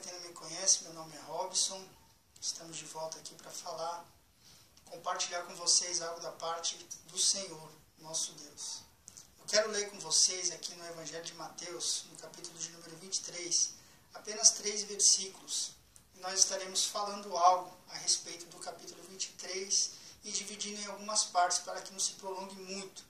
quem não me conhece, meu nome é Robson. Estamos de volta aqui para compartilhar com vocês algo da parte do Senhor, nosso Deus. Eu quero ler com vocês aqui no Evangelho de Mateus, no capítulo de número 23, apenas 3 versículos. E nós estaremos falando algo a respeito do capítulo 23 e dividindo em algumas partes para que não se prolongue muito.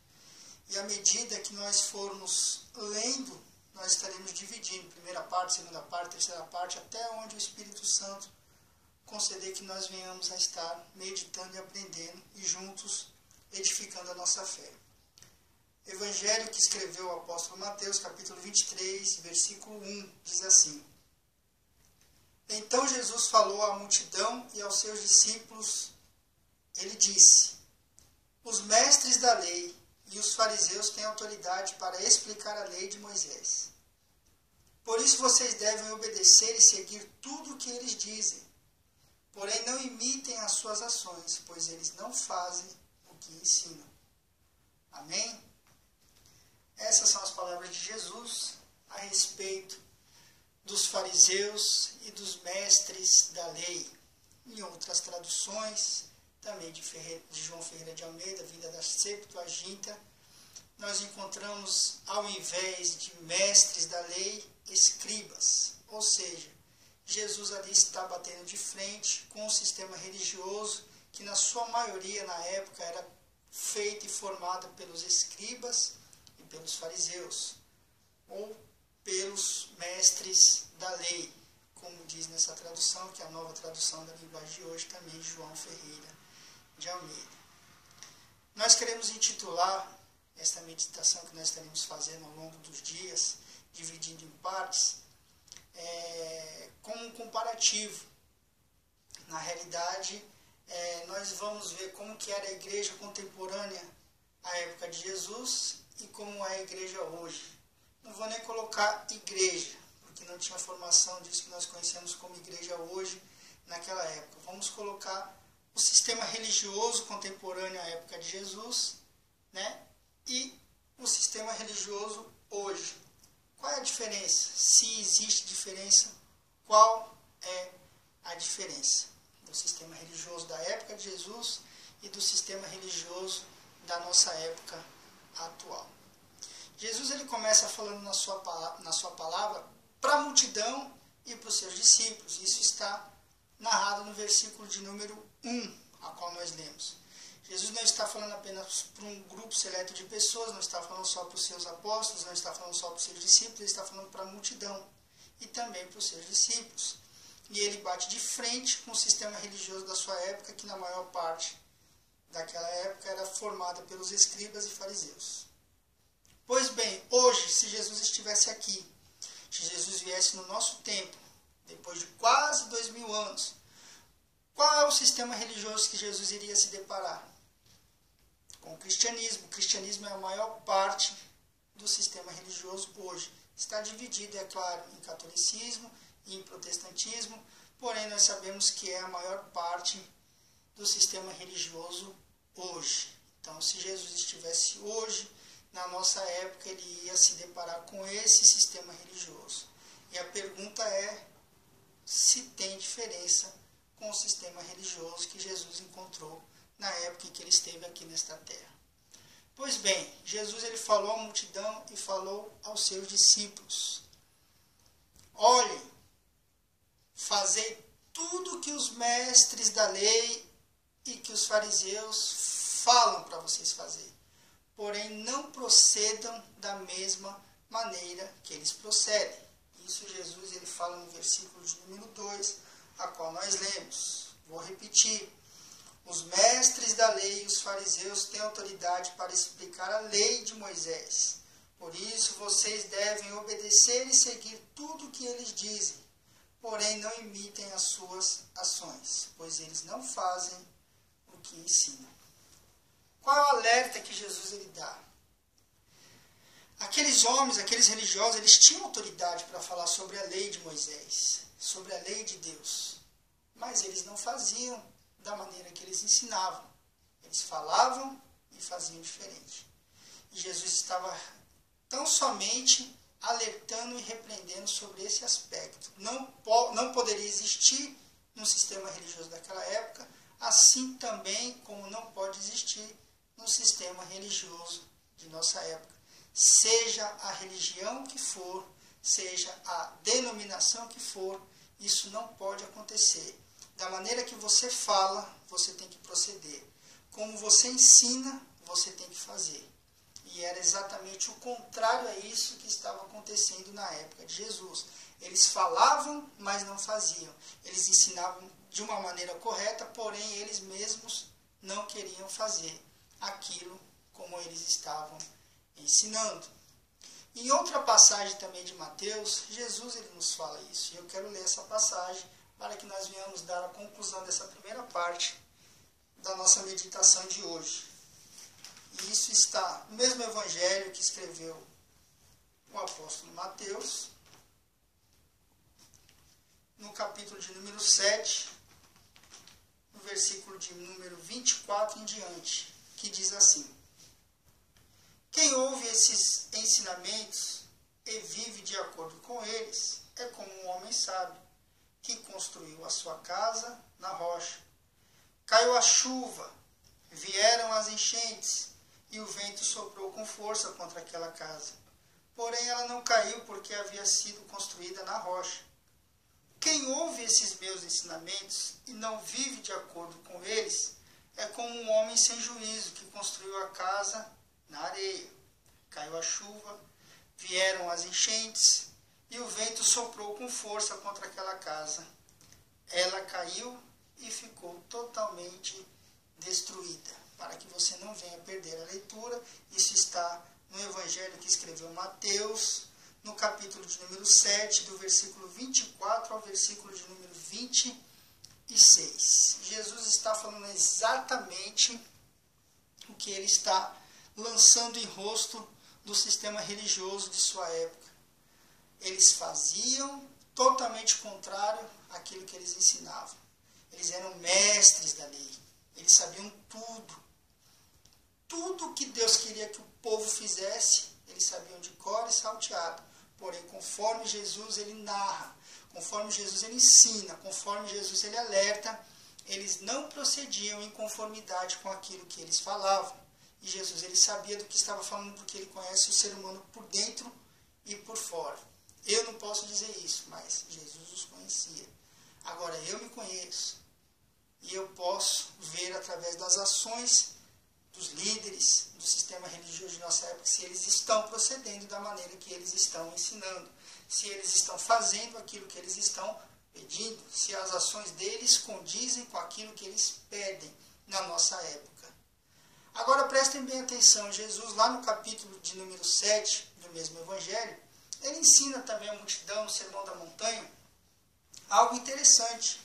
E à medida que nós formos lendo, nós estaremos dividindo, primeira parte, segunda parte, terceira parte, até onde o Espírito Santo conceder que nós venhamos a estar meditando e aprendendo e juntos edificando a nossa fé. Evangelho que escreveu o apóstolo Mateus, capítulo 23, versículo 1, diz assim: Então Jesus falou à multidão e aos seus discípulos, ele disse: Os mestres da lei e os fariseus têm autoridade para explicar a lei de Moisés. Por isso vocês devem obedecer e seguir tudo o que eles dizem. Porém, não imitem as suas ações, pois eles não fazem o que ensinam. Amém? Essas são as palavras de Jesus a respeito dos fariseus e dos mestres da lei. Em outras traduções, também de João Ferreira de Almeida, vinda da Septuaginta, nós encontramos, ao invés de mestres da lei, escribas. Ou seja, Jesus ali está batendo de frente com um sistema religioso que na sua maioria na época era feito e formado pelos escribas e pelos fariseus, ou pelos mestres da lei, como diz nessa tradução, que é a nova tradução da linguagem de hoje, também João Ferreira de Almeida. Nós queremos intitular esta meditação que nós estaremos fazendo ao longo dos dias, dividindo em partes, como um comparativo. Na realidade, nós vamos ver como que era a igreja contemporânea à época de Jesus e como é a igreja hoje. Não vou nem colocar igreja, porque não tinha formação disso que nós conhecemos como igreja hoje, naquela época. Vamos colocar o sistema religioso contemporâneo à época de Jesus, né? E o sistema religioso hoje. Qual é a diferença? Se existe diferença, qual é a diferença do sistema religioso da época de Jesus e do sistema religioso da nossa época atual? Jesus ele começa falando na sua palavra para a multidão e para os seus discípulos. Isso está narrado no versículo de número 1, a qual nós lemos. Jesus não está falando apenas para um grupo seleto de pessoas, não está falando só para os seus apóstolos, não está falando só para os seus discípulos, ele está falando para a multidão e também para os seus discípulos. E ele bate de frente com o sistema religioso da sua época, que na maior parte daquela época era formada pelos escribas e fariseus. Pois bem, hoje, se Jesus estivesse aqui, se Jesus viesse no nosso tempo, depois de quase 2000 anos, qual é o sistema religioso que Jesus iria se deparar? Com o cristianismo. O cristianismo é a maior parte do sistema religioso hoje. Está dividido, é claro, em catolicismo e em protestantismo, porém nós sabemos que é a maior parte do sistema religioso hoje. Então, se Jesus estivesse hoje, na nossa época, ele ia se deparar com esse sistema religioso. E a pergunta é se tem diferença com o sistema religioso que Jesus encontrou na época em que ele esteve aqui nesta terra. Pois bem, Jesus ele falou à multidão e falou aos seus discípulos: Olhem, fazei tudo que os mestres da lei e que os fariseus falam para vocês fazerem, porém não procedam da mesma maneira que eles procedem. Isso Jesus ele fala no versículo de número 2, a qual nós lemos. Vou repetir. Os mestres da lei e os fariseus têm autoridade para explicar a lei de Moisés. Por isso vocês devem obedecer e seguir tudo o que eles dizem. Porém não imitem as suas ações, pois eles não fazem o que ensinam. Qual é o alerta que Jesus ele dá? Aqueles homens, aqueles religiosos, eles tinham autoridade para falar sobre a lei de Moisés, sobre a lei de Deus, mas eles não faziam da maneira que eles ensinavam. Eles falavam e faziam diferente. E Jesus estava tão somente alertando e repreendendo sobre esse aspecto. Não poderia existir no sistema religioso daquela época, assim também como não pode existir no sistema religioso de nossa época. Seja a religião que for, seja a denominação que for, isso não pode acontecer. Da maneira que você fala, você tem que proceder. Como você ensina, você tem que fazer. E era exatamente o contrário a isso que estava acontecendo na época de Jesus. Eles falavam, mas não faziam. Eles ensinavam de uma maneira correta, porém eles mesmos não queriam fazer aquilo como eles estavam ensinando. Em outra passagem também de Mateus, Jesus ele nos fala isso. E eu quero ler essa passagem para que nós venhamos dar a conclusão dessa primeira parte da nossa meditação de hoje. E isso está no mesmo evangelho que escreveu o apóstolo Mateus, no capítulo de número 7, no versículo de número 24 em diante, que diz assim: quem ouve esses ensinamentos e vive de acordo com eles, é como um homem sábio, que construiu a sua casa na rocha. Caiu a chuva, vieram as enchentes, e o vento soprou com força contra aquela casa. Porém ela não caiu, porque havia sido construída na rocha. Quem ouve esses meus ensinamentos e não vive de acordo com eles, é como um homem sem juízo, que construiu a casa na areia. Caiu a chuva, vieram as enchentes, e o vento soprou com força contra aquela casa. Ela caiu e ficou totalmente destruída. Para que você não venha perder a leitura, isso está no evangelho que escreveu Mateus, no capítulo de número 7, do versículo 24 ao versículo de número 26. Jesus está falando exatamente o que ele está lançando em rosto do sistema religioso de sua época. Eles faziam totalmente contrário àquilo que eles ensinavam. Eles eram mestres da lei. Eles sabiam tudo. Tudo que Deus queria que o povo fizesse, eles sabiam de cor e salteado. Porém, conforme Jesus ele narra, conforme Jesus ele ensina, conforme Jesus ele alerta, eles não procediam em conformidade com aquilo que eles falavam. E Jesus ele sabia do que estava falando, porque ele conhece o ser humano por dentro e por fora. Eu não posso dizer isso, mas Jesus os conhecia. Agora eu me conheço e eu posso ver através das ações dos líderes do sistema religioso de nossa época se eles estão procedendo da maneira que eles estão ensinando, se eles estão fazendo aquilo que eles estão pedindo, se as ações deles condizem com aquilo que eles pedem na nossa época. Agora prestem bem atenção, Jesus lá no capítulo de número 7 do mesmo evangelho, ele ensina também a multidão no Sermão da Montanha algo interessante.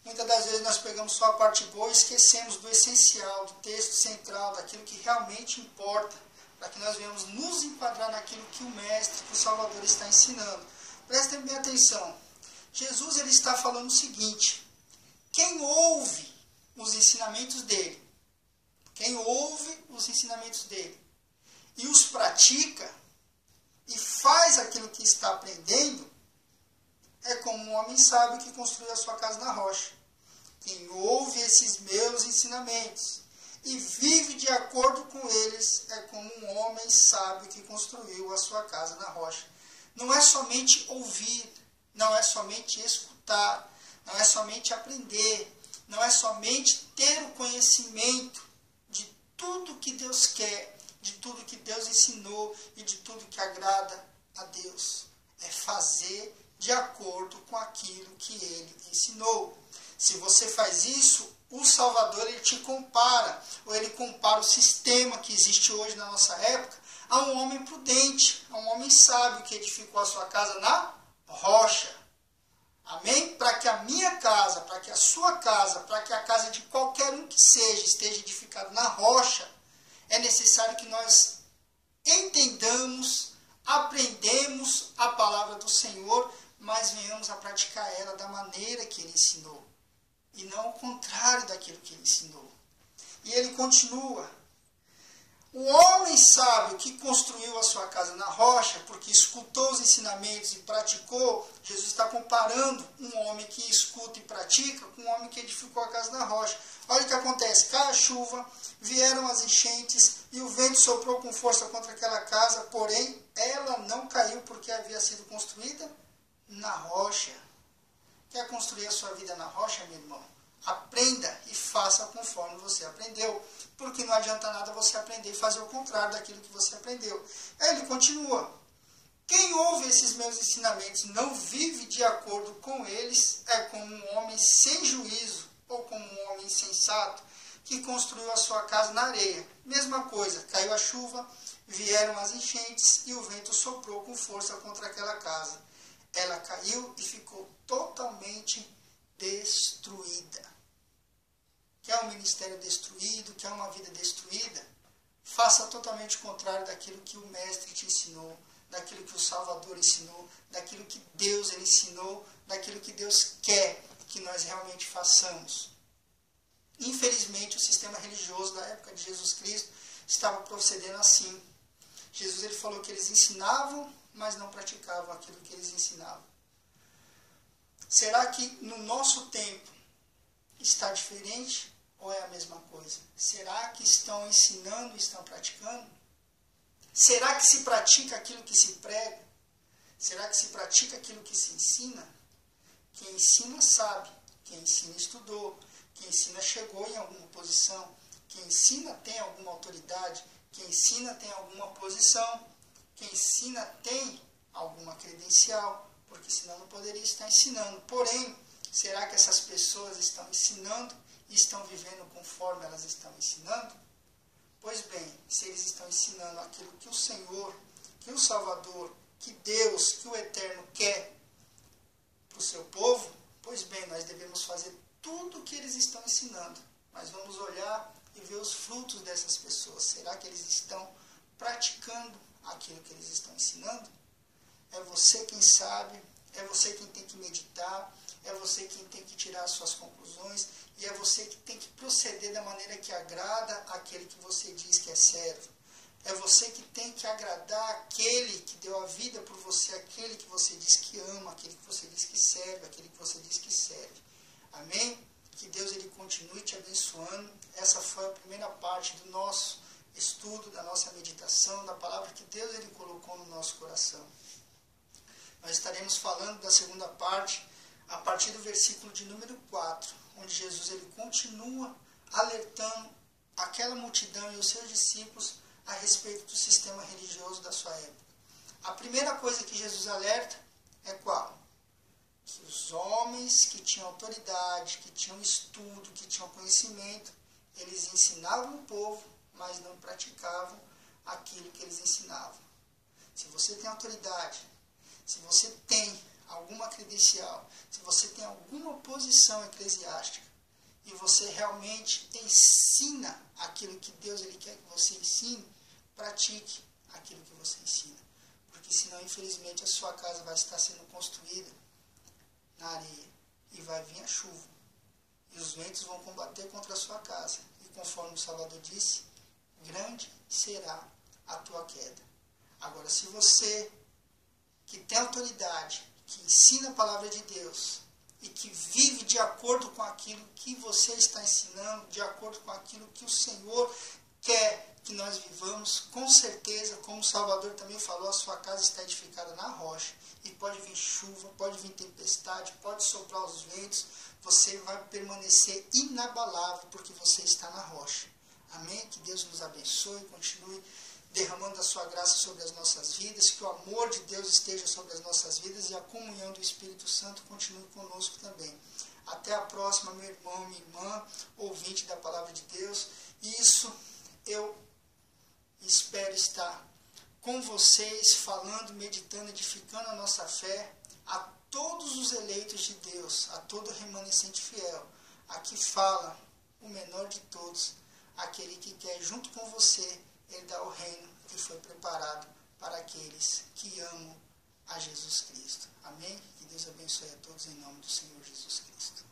Muitas das vezes nós pegamos só a parte boa e esquecemos do essencial, do texto central, daquilo que realmente importa, para que nós venhamos nos enquadrar naquilo que o Mestre, que o Salvador está ensinando. Prestem bem atenção. Jesus ele está falando o seguinte: quem ouve os ensinamentos dele, e os pratica, e faz aquilo que está aprendendo, é como um homem sábio que construiu a sua casa na rocha. Quem ouve esses meus ensinamentos e vive de acordo com eles, é como um homem sábio que construiu a sua casa na rocha. Não é somente ouvir, não é somente escutar, não é somente aprender, não é somente ter o conhecimento de tudo que Deus quer, de tudo que Deus ensinou e de tudo que agrada a Deus. É fazer de acordo com aquilo que ele ensinou. Se você faz isso, o Salvador ele te compara, ou ele compara o sistema que existe hoje na nossa época a um homem prudente, a um homem sábio que edificou a sua casa na rocha. Amém? Para que a minha casa, para que a sua casa, para que a casa de qualquer um que seja, esteja edificado na rocha, é necessário que nós entendamos, aprendemos a palavra do Senhor, mas venhamos a praticar ela da maneira que ele ensinou, e não ao contrário daquilo que ele ensinou. E ele continua: O homem sábio que construiu a sua casa na rocha, porque escutou os ensinamentos e praticou, Jesus está comparando um homem que escuta e pratica com um homem que edificou a casa na rocha. Olha o que acontece, cai a chuva, vieram as enchentes e o vento soprou com força contra aquela casa, porém ela não caiu porque havia sido construída na rocha. Quer construir a sua vida na rocha, meu irmão? Aprenda e faça conforme você aprendeu. Porque não adianta nada você aprender e fazer o contrário daquilo que você aprendeu. Aí ele continua. Quem ouve esses meus ensinamentos e não vive de acordo com eles é como um homem sem juízo ou como um homem insensato que construiu a sua casa na areia. Mesma coisa, caiu a chuva, vieram as enchentes e o vento soprou com força contra aquela casa. Ela caiu e ficou totalmente destruída. Quer um ministério destruído, quer uma vida destruída? Faça totalmente o contrário daquilo que o Mestre te ensinou, daquilo que o Salvador ensinou, daquilo que Deus ele ensinou, daquilo que Deus quer que nós realmente façamos. Infelizmente, o sistema religioso da época de Jesus Cristo estava procedendo assim. Jesus ele falou que eles ensinavam, mas não praticavam aquilo que eles ensinavam. Será que no nosso tempo está diferente ou é a mesma coisa? Será que estão ensinando e estão praticando? Será que se pratica aquilo que se prega? Será que se pratica aquilo que se ensina? Quem ensina sabe, quem ensina estudou, quem ensina chegou em alguma posição, quem ensina tem alguma autoridade, quem ensina tem alguma posição, quem ensina tem alguma credencial, porque senão não poderia estar ensinando. Porém, será que essas pessoas estão ensinando e estão vivendo conforme elas estão ensinando? Pois bem, se eles estão ensinando aquilo que o Senhor, que o Salvador, que Deus, que o Eterno quer para o seu povo, pois bem, nós devemos fazer tudo o que eles estão ensinando. Mas vamos olhar e ver os frutos dessas pessoas. Será que eles estão praticando aquilo que eles estão ensinando? É você quem sabe, é você quem tem que meditar, é você quem tem que tirar as suas conclusões e é você que tem que proceder da maneira que agrada aquele que você diz que é servo. É você que tem que agradar aquele que deu a vida por você, aquele que você diz que ama, aquele que você diz que serve, aquele que você diz que serve. Amém? Que Deus ele continue te abençoando. Essa foi a primeira parte do nosso estudo, da nossa meditação, da palavra que Deus ele colocou no nosso coração. Nós estaremos falando da segunda parte a partir do versículo de número 4, onde Jesus ele continua alertando aquela multidão e os seus discípulos a respeito do sistema religioso da sua época. A primeira coisa que Jesus alerta é qual? Que os homens que tinham autoridade, que tinham estudo, que tinham conhecimento, eles ensinavam o povo, mas não praticavam aquilo que eles ensinavam. Se você tem autoridade, se você tem alguma credencial, se você tem alguma posição eclesiástica e você realmente ensina aquilo que Deus ele quer que você ensine, pratique aquilo que você ensina. Porque senão, infelizmente, a sua casa vai estar sendo construída na areia e vai vir a chuva. E os ventos vão combater contra a sua casa. E conforme o Salvador disse, grande será a tua queda. Agora, se você que tem autoridade, que ensina a palavra de Deus e que vive de acordo com aquilo que você está ensinando, de acordo com aquilo que o Senhor quer que nós vivamos, com certeza, como o Salvador também falou, a sua casa está edificada na rocha. E pode vir chuva, pode vir tempestade, pode soprar os ventos, você vai permanecer inabalável porque você está na rocha. Amém? Que Deus nos abençoe e continue derramando a sua graça sobre as nossas vidas, que o amor de Deus esteja sobre as nossas vidas e a comunhão do Espírito Santo continue conosco também. Até a próxima, meu irmão, minha irmã, ouvinte da palavra de Deus. Isso eu espero estar com vocês, falando, meditando, edificando a nossa fé, a todos os eleitos de Deus, a todo remanescente fiel. Aqui fala o menor de todos, aquele que quer, junto com você, ele dá o reino que foi preparado para aqueles que amam a Jesus Cristo. Amém? Que Deus abençoe a todos em nome do Senhor Jesus Cristo.